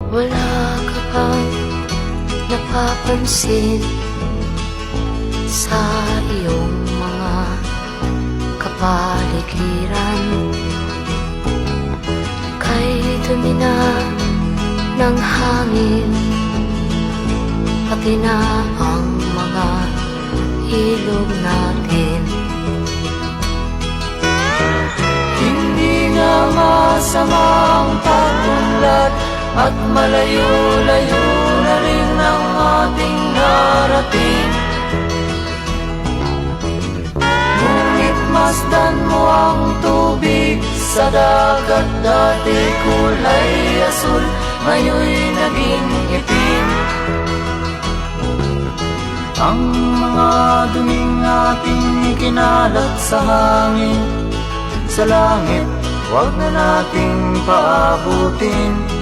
Wala ka bang napapansin sa iyong mga kapaligiran? Kay dumi na ng hangin, pati na ang mga ilog natin. Hindi nga masamang pag-unlad at malayo-layo na rin ang ating narating. Ngunit masdan mo ang tubig sa dagat, dati kulay asul, ngayon'y naging itim. Ang mga duming ating kinalat sa hangin, sa langit, huwag na nating paabutin.